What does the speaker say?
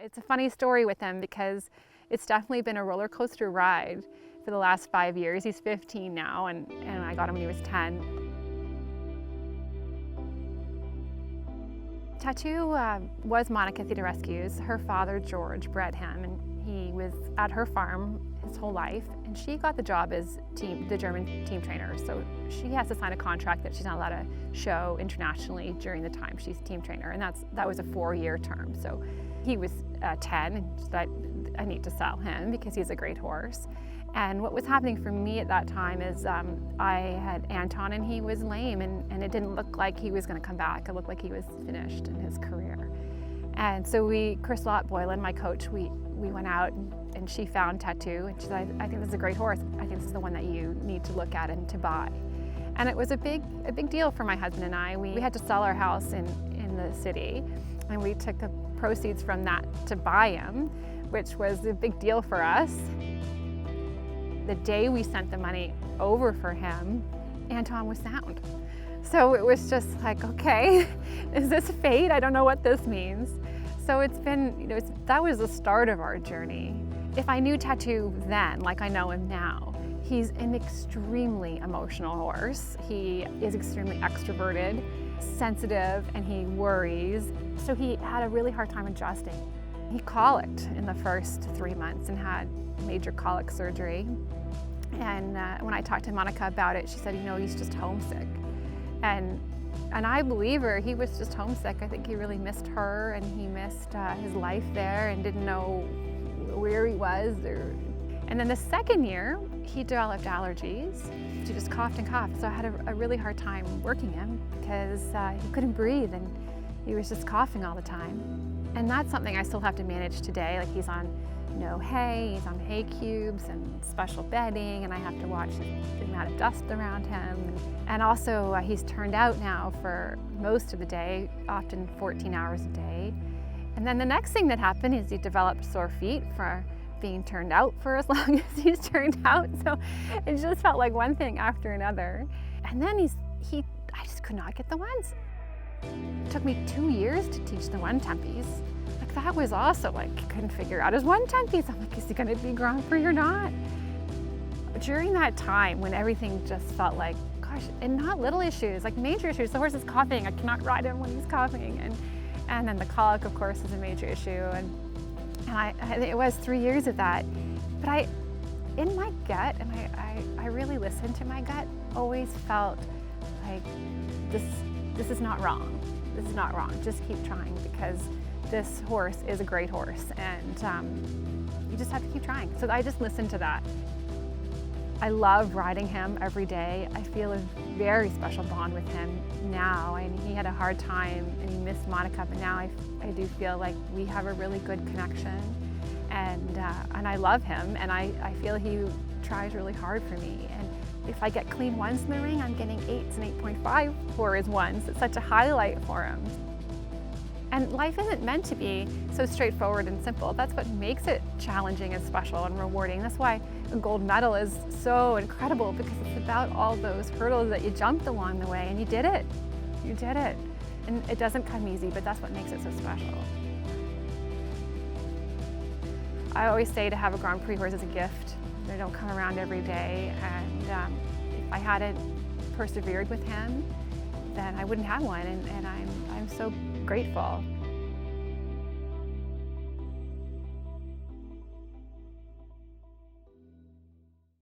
It's a funny story with him because it's definitely been a roller coaster ride for the last 5 years. He's 15 now, and I got him when he was 10. Tattoo was Monica Theodorescu's. Her father, George, bred him, and he was at her farm his whole life, and she got the job as the German team trainer. So she has to sign a contract that she's not allowed to show internationally during the time she's team trainer, and that was a 4-year term. So he was 10, and she thought, I need to sell him because he's a great horse. And what was happening for me at that time is I had Anton, and he was lame, and it didn't look like he was going to come back. It looked like he was finished in his career. And so Chris Boylan, my coach, we went out, and she found Tattoo, and she said, I think this is a great horse. I think this is the one that you need to look at and to buy. And it was a big deal for my husband and I. We had to sell our house in the city, and we took the proceeds from that to buy him, which was a big deal for us. The day we sent the money over for him, Anton was sound. So it was just like, okay, is this fate? I don't know what this means. So it's been, that was the start of our journey. If I knew Tattoo then, like I know him now, he's an extremely emotional horse. He is extremely extroverted, sensitive, and he worries. So he had a really hard time adjusting. He colicked in the first 3 months and had major colic surgery. And when I talked to Monica about it, she said, he's just homesick. And I believe her. He was just homesick. I think he really missed her, and he missed his life there and didn't know where he was. And then the second year, he developed allergies. He just coughed and coughed. So I had a really hard time working him because he couldn't breathe, and he was just coughing all the time. And that's something I still have to manage today. Like, he's on no hay, he's on hay cubes and special bedding, and I have to watch the amount of dust around him. And also he's turned out now for most of the day, often 14 hours a day. And then the next thing that happened is he developed sore feet for being turned out for as long as he's turned out. So it just felt like one thing after another. And then I just could not get the ones. It took me 2 years to teach the one-tempies. Like, that was also like, I couldn't figure out his one-tempies. I'm like, is he gonna be Grand Prix or not? During that time when everything just felt like, gosh, and not little issues, like major issues. The horse is coughing, I cannot ride him when he's coughing. And then the colic, of course, is a major issue. And it was 3 years of that. But in my gut, and I really listened to my gut, always felt like, this is not wrong. This is not wrong. Just keep trying, because this horse is a great horse, and you just have to keep trying. So I just listened to that. I love riding him every day. I feel a very special bond with him now. And he had a hard time, and he missed Monica, but now I do feel like we have a really good connection. And I love him, and I feel he tries really hard for me. And if I get clean ones in the ring, I'm getting 8s and 8.5 for his ones. It's such a highlight for him. And life isn't meant to be so straightforward and simple. That's what makes it challenging and special and rewarding. That's why a gold medal is so incredible, because it's about all those hurdles that you jumped along the way, and you did it. You did it. And it doesn't come easy, but that's what makes it so special. I always say to have a Grand Prix horse is a gift. They don't come around every day, and if I hadn't persevered with him, then I wouldn't have one, and I'm so grateful.